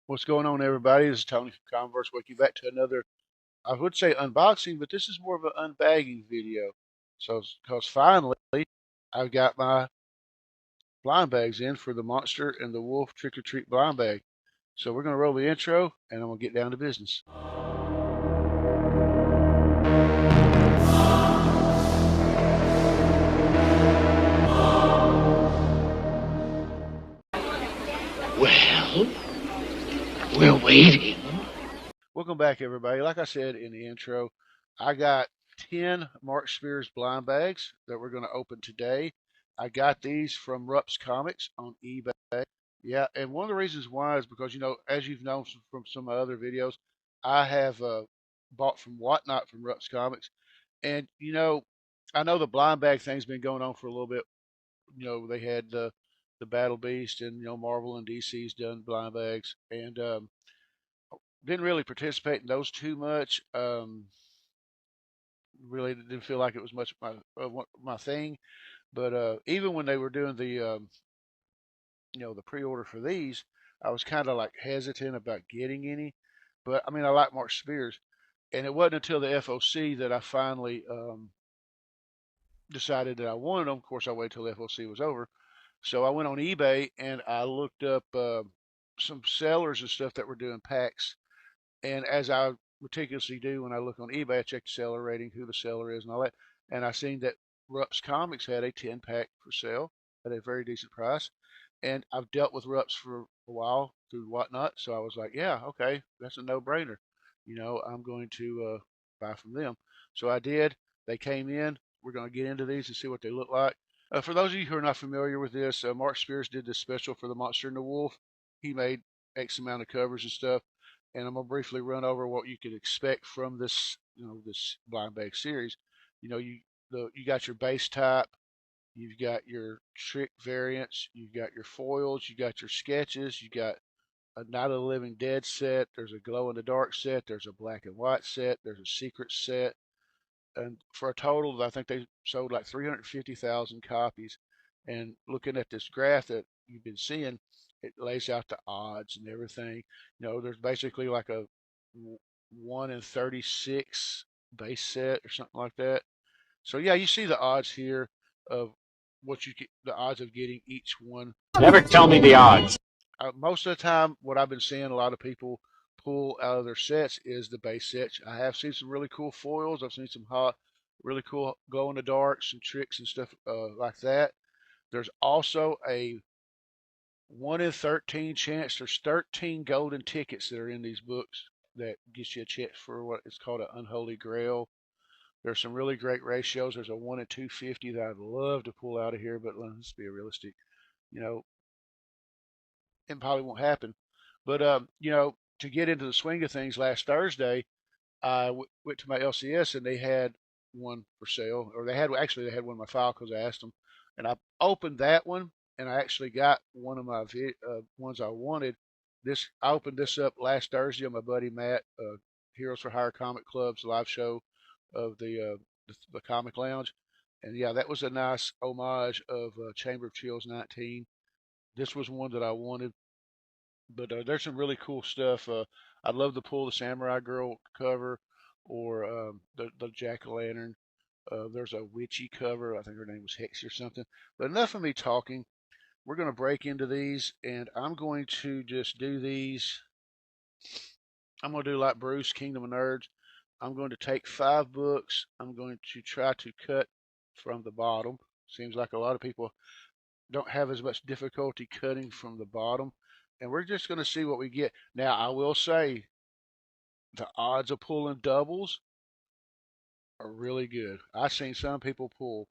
What's going on, everybody? This is Tony from Converse. Welcome back to another, I would say unboxing, but this is more of an unbagging video. So, because finally, I've got my blind bags in for the Monster and the Wolf Trick or Treat blind bag. So, we're going to roll the intro and I'm going to get down to business. Well, we're waiting. Welcome back, everybody. Like I said in the intro, I got 10 Mark Spears blind bags that we're going to open today. I got these from Rupp's Comics on eBay. Yeah, and one of the reasons why is because, as you've known from some of my other videos, I have bought from Whatnot from Rupp's Comics. And, I know the blind bag thing's been going on for a little bit. They had the Battle Beast and, Marvel and DC's done blind bags. And didn't really participate in those too much. Really didn't feel like it was much my thing. But even when they were doing the pre-order for these, I was kind of like hesitant about getting any. But I mean, I like Mark Spears, and it wasn't until the FOC that I finally decided that I wanted them. Of course, I waited till the FOC was over. So I went on eBay and I looked up some sellers and stuff that were doing packs. And as I meticulously do when I look on eBay, I check the seller rating, who the seller is, and all that. And I seen that Rupp's Comics had a 10 pack for sale at a very decent price. And I've dealt with Rupp's for a while through Whatnot, so I was like, yeah, okay, that's a no-brainer. I'm going to buy from them. So I did. They came in. We're going to get into these and see what they look like. For those of you who are not familiar with this, Mark Spears did this special for the Monster and the Wolf. He made X amount of covers and stuff, and I'm gonna briefly run over what you could expect from this blind bag series. You got your base type, you've got your trick variants, you've got your foils, you got your sketches, you got a Night of the Living Dead set, there's a glow in the dark set, there's a black and white set, there's a secret set, and for a total, I think they sold like 350,000 copies. And looking at this graph that you've been seeing, it lays out the odds and everything. There's basically like a 1 in 36 base set or something like that. So yeah, you see the odds here of what you get, the odds of getting each one. Never tell me the odds. Most of the time, what I've been seeing a lot of people pull out of their sets is the base sets. I have seen some really cool foils. I've seen some really cool glow in the dark, some tricks and stuff like that. There's also a 1 in 13 chance. There's 13 golden tickets that are in these books that gets you a chance for what is called an unholy grail. There's some really great ratios. There's a 1 in 250 that I'd love to pull out of here, but let's be realistic. You know, it probably won't happen. But to get into the swing of things, last Thursday I went to my LCS and they had one for sale, or they had one in my file because I asked them, and I opened that one, and I actually got one of my ones I wanted. This I opened this up last Thursday on my buddy Matt, Heroes for Hire Comic Club's live show of the Comic Lounge, and yeah, that was a nice homage of Chamber of Chills 19. This was one that I wanted. But there's some really cool stuff. I'd love to pull the Samurai Girl cover or the Jack o' Lantern. There's a witchy cover. I think her name was Hex or something. But enough of me talking. We're going to break into these, and I'm going to just do these. I'm going to do like Bruce, Kingdom of Nerds. I'm going to take 5 books. I'm going to try to cut from the bottom. Seems like a lot of people don't have as much difficulty cutting from the bottom. And we're just going to see what we get. Now, I will say the odds of pulling doubles are really good. I've seen some people pull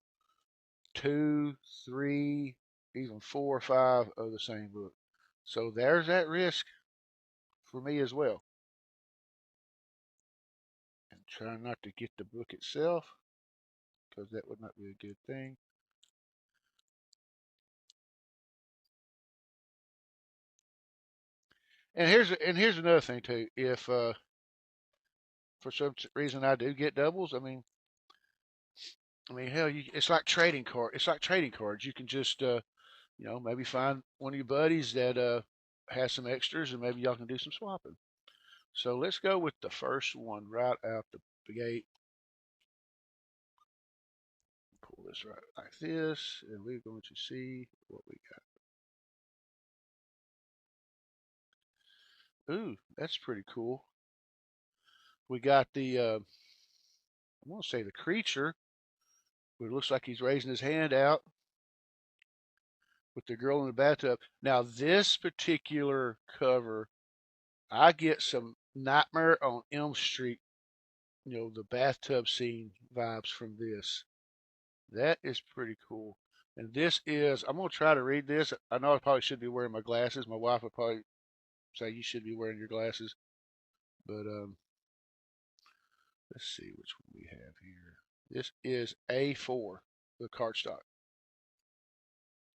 2, 3, even 4 or 5 of the same book. So there's that risk for me as well. And try not to get the book itself because that would not be a good thing. And here's another thing too. If for some reason I do get doubles, I mean, hell, it's like trading card. It's like trading cards. You can just, maybe find one of your buddies that has some extras, and maybe y'all can do some swapping. So let's go with the first one right out the gate. Pull this right like this, and we're going to see what we got. Ooh, that's pretty cool. We got the, I want to say the creature. It looks like he's raising his hand out with the girl in the bathtub. Now, this particular cover, I get some Nightmare on Elm Street, the bathtub scene vibes from this. That is pretty cool. And this is, I'm going to try to read this. I know I probably should be wearing my glasses. My wife would probably say you should be wearing your glasses. But let's see which one we have here. This is A4, the cardstock.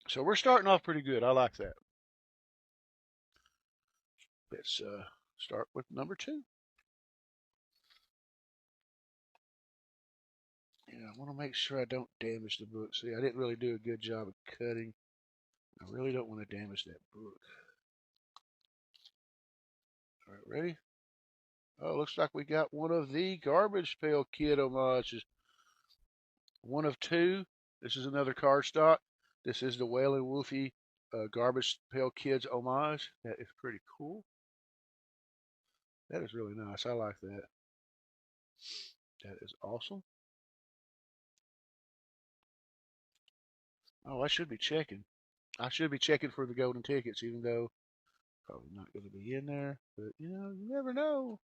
So we're starting off pretty good. I like that. Let's start with number 2. Yeah, I want to make sure I don't damage the book. See, I didn't really do a good job of cutting. I really don't want to damage that book. All right, ready? Oh, looks like we got one of the Garbage Pail Kid homages. One of 2. This is another cardstock. This is the Wailing Wolfie Garbage Pail Kids homage. That is pretty cool. That is really nice. I like that. That is awesome. Oh, I should be checking. I should be checking for the golden tickets, even though probably not going to be in there. But, you never know.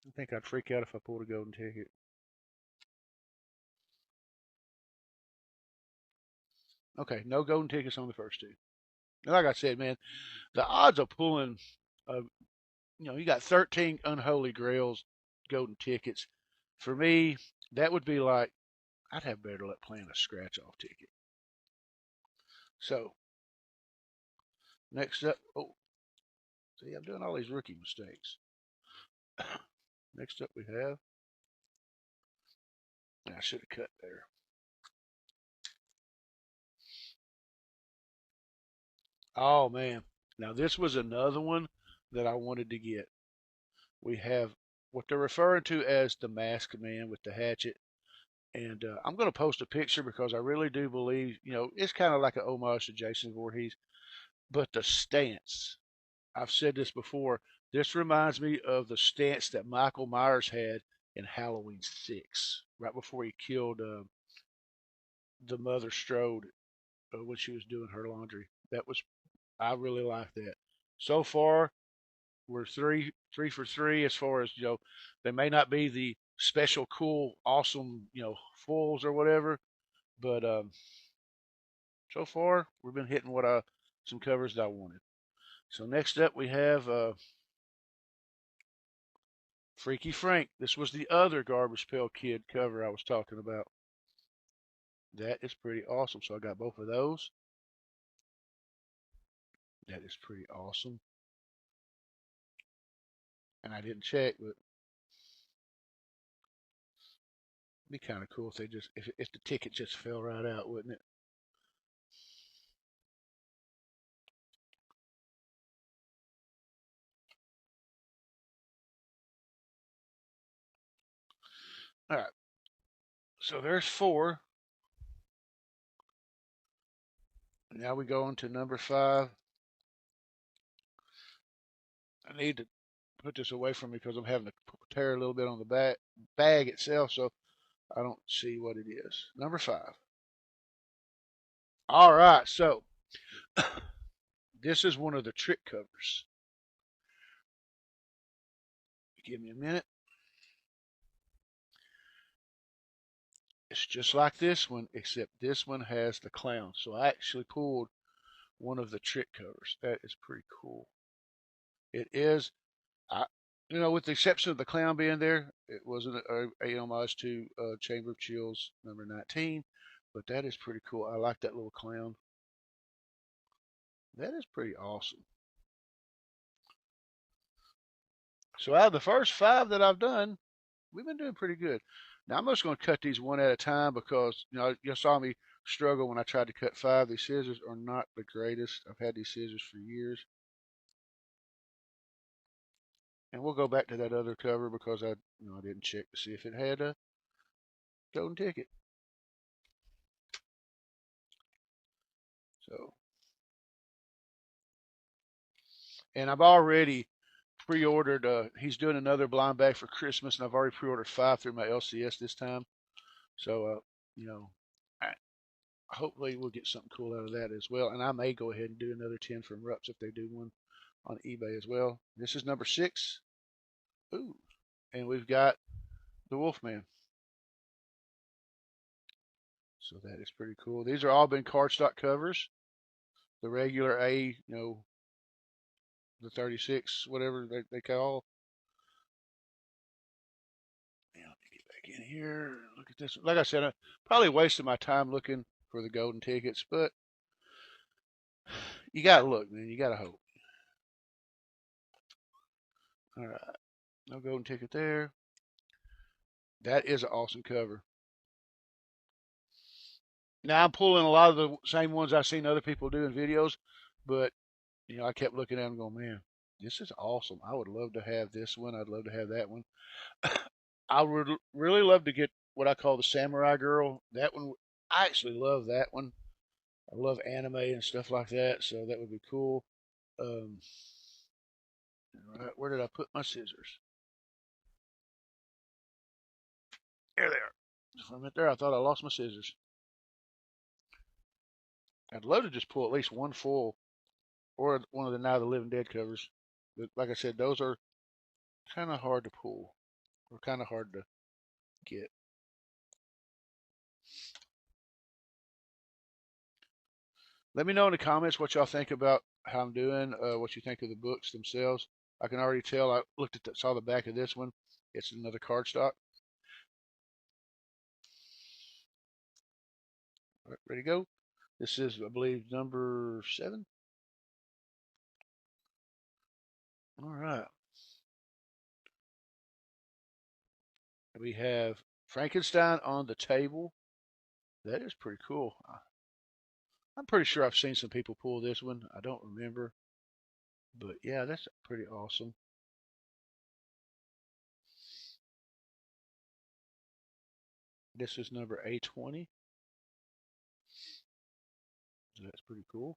I think I'd freak out if I pulled a golden ticket. Okay, no golden tickets on the first 2. And like I said, man, the odds of pulling, you got 13 unholy grails, golden tickets. For me, that would be like, I'd have better luck playing a scratch off ticket. So, next up, oh, see, I'm doing all these rookie mistakes. Next up, we have, I should have cut there. Oh, man. Now, this was another one that I wanted to get. We have what they're referring to as the Masked Man with the hatchet. And I'm going to post a picture because I really do believe, it's kind of like an homage to Jason Voorhees. But the stance, I've said this before, this reminds me of the stance that Michael Myers had in Halloween 6, right before he killed the mother Strode when she was doing her laundry. I really like that. So far, we're three for three as far as, they may not be the special, cool, awesome, foils or whatever, but so far we've been hitting some covers that I wanted. So next up we have Freaky Frank. This was the other Garbage Pail Kid cover I was talking about. That is pretty awesome. So I got both of those. That is pretty awesome. And I didn't check, but it'd be kind of cool if they just if the ticket just fell right out, wouldn't it? All right. So there's 4. Now we go on to number 5. I need to put this away from me because I'm having to tear a little bit on the bag itself, so I don't see what it is. Number 5. All right, so this is one of the trick covers. Give me a minute. It's just like this one, except this one has the clown. So I actually pulled one of the trick covers. That is pretty cool. It is, I, with the exception of the clown being there, it wasn't a homage to Chamber of Chills number 19, but that is pretty cool. I like that little clown. That is pretty awesome. So out of the first 5 that I've done, we've been doing pretty good. Now I'm just going to cut these one at a time because you saw me struggle when I tried to cut five. These scissors are not the greatest. I've had these scissors for years, and we'll go back to that other cover because I didn't check to see if it had a golden ticket. So, and I've already pre-ordered. He's doing another blind bag for Christmas, and I've already pre-ordered five through my LCS this time. So, you know, I, hopefully we'll get something cool out of that as well. And I may go ahead and do another 10 from Rups if they do one on eBay as well. This is number 6. Ooh, and we've got the Wolfman. So that is pretty cool. These are all been cardstock covers. The regular A, the 36, whatever they call. Yeah, let me get back in here. Look at this. Like I said, I probably wasted my time looking for the golden tickets, but you got to look, man. You got to hope. All right. No golden ticket there. That is an awesome cover. Now I'm pulling a lot of the same ones I've seen other people do in videos, but I kept looking at them going, man, this is awesome. I would love to have this one. I'd love to have that one. I would really love to get what I call the Samurai Girl. That one, I actually love that one. I love anime and stuff like that, so that would be cool. Um, right, where did I put my scissors? There they are. For a minute there, I thought I lost my scissors. I'd love to just pull at least one full or one of the Now the Living Dead covers. But like I said, those are kind of hard to pull or kind of hard to get. Let me know in the comments what y'all think about how I'm doing, what you think of the books themselves. I can already tell. I saw the back of this one. It's another cardstock. All right, ready to go? This is, I believe, number 7. All right. We have Frankenstein on the table. That is pretty cool. I'm pretty sure I've seen some people pull this one. I don't remember. But yeah, that's pretty awesome. This is number A20. That's pretty cool.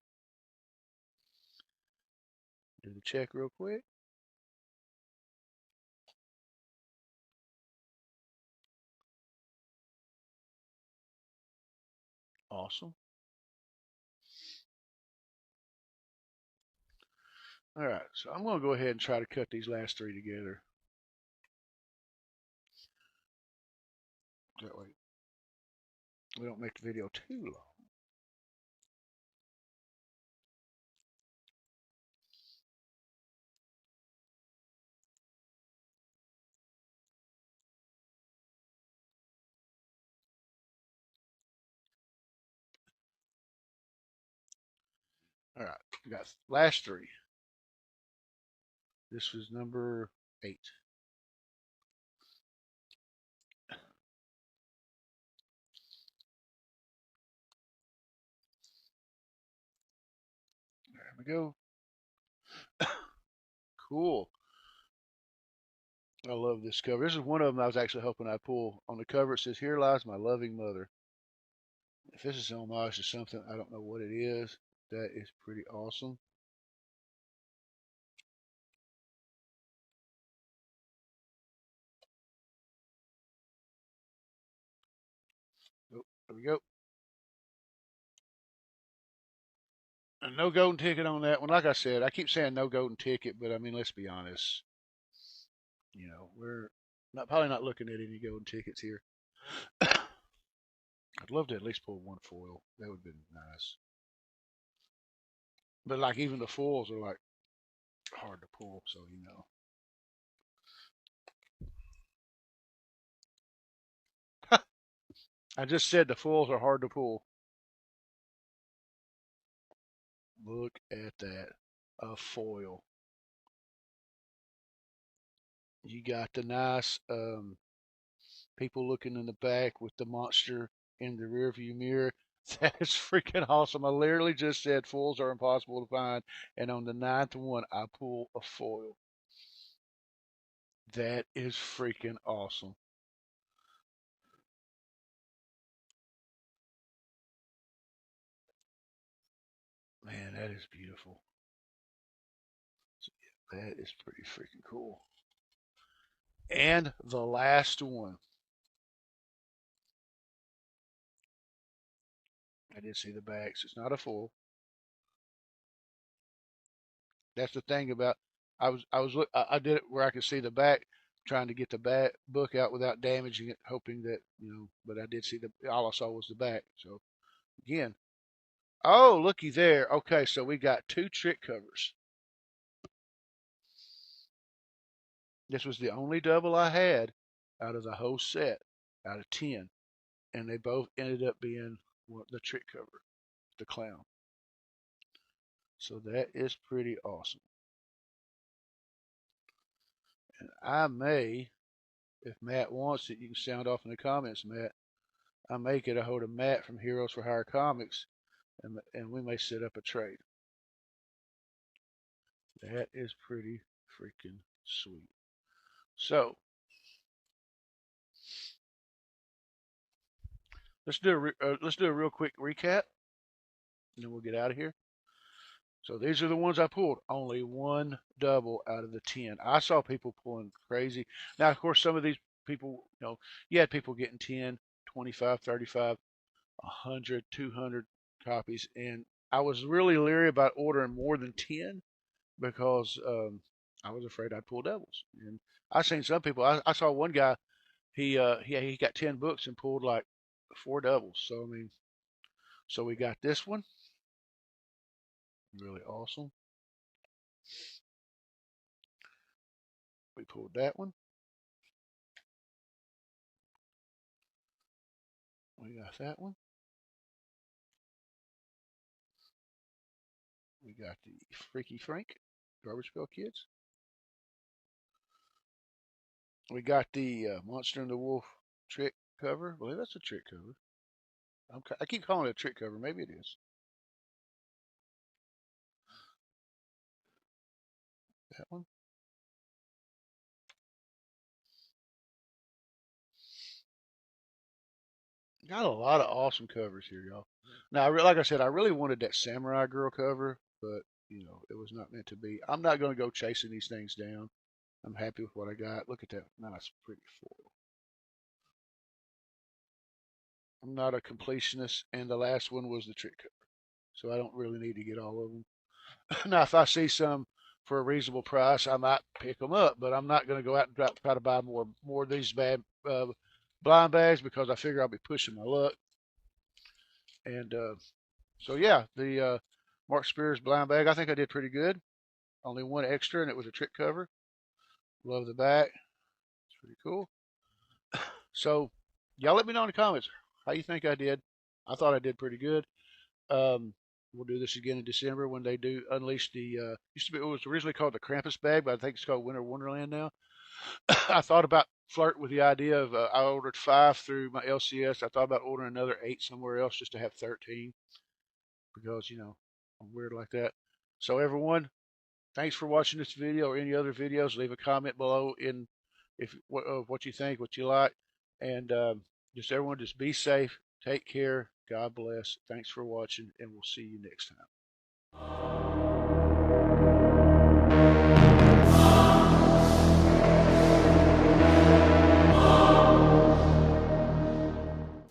Do the check real quick. Awesome. All right, so I'm going to go ahead and try to cut these last 3 together. That way we don't make the video too long. All right, we got last 3. This was number 8. There we go. Cool. I love this cover. This is one of them I was actually hoping I'd pull. On the cover, it says, "Here lies my loving mother." If this is an homage to something, I don't know what it is. That is pretty awesome. Oh, there we go. And no golden ticket on that one. Like I said, I keep saying no golden ticket, but I mean, let's be honest. We're probably not looking at any golden tickets here. I'd love to at least pull one foil. That would have been nice. But like even the foils are like hard to pull, so I just said the foils are hard to pull. Look at that. A foil. You got the nice people looking in the back with the monster in the rearview mirror. That is freaking awesome. I literally just said foils are impossible to find, and on the ninth one, I pull a foil. That is freaking awesome. Man, that is beautiful. That is pretty freaking cool. And the last one. I did see the backs. It's not a foil. That's the thing about I did it where I could see the back, trying to get the back book out without damaging it, hoping that But I did see all I saw was the back. So again, oh looky there. Okay, so we got two trick covers. This was the only double I had out of the whole set, out of 10, and they both ended up being the trick cover, the clown. So that is pretty awesome. And I may, if Matt wants it, you can sound off in the comments, Matt. I may get a hold of Matt from Heroes for Hire Comics, and we may set up a trade. That is pretty freaking sweet. So let's do a real quick recap, and then we'll get out of here. So these are the ones I pulled. Only one double out of the 10. I saw people pulling crazy. Now, of course, some of these people, you had people getting 10, 25, 35, 100, 200 copies. And I was really leery about ordering more than 10 because I was afraid I'd pull doubles. And I seen some people. I saw one guy. He got 10 books and pulled like 4 doubles. So I mean, so we got this one, really awesome. We pulled that one. We got that one. We got the Freaky Frank, Garbage Pail Kids. We got the Monster and the Wolf trick cover. I believe that's a trick cover. I keep calling it a trick cover. Maybe it is. That one. Got a lot of awesome covers here, y'all. Now, like I said, I really wanted that Samurai Girl cover, but it was not meant to be. I'm not going to go chasing these things down. I'm happy with what I got. Look at that nice, pretty foil. I'm not a completionist, and the last one was the trick cover, so I don't really need to get all of them. Now, if I see some for a reasonable price, I might pick them up, but I'm not going to go out and try to buy more of these bad blind bags because I figure I'll be pushing my luck. And so yeah, the Mark Spears blind bag, I think I did pretty good. Only one extra, and it was a trick cover. Love the back. It's pretty cool. So y'all let me know in the comments how you think I did. I thought I did pretty good. We'll do this again in December when they do unleash the. It was originally called the Krampus bag, but I think it's called Winter Wonderland now. I thought about flirting with the idea of I ordered 5 through my LCS. I thought about ordering another 8 somewhere else just to have 13 because I'm weird like that. So everyone, thanks for watching this video or any other videos. Leave a comment below in if what you think, what you like, and just everyone just be safe, take care, God bless. Thanks for watching, and we'll see you next time.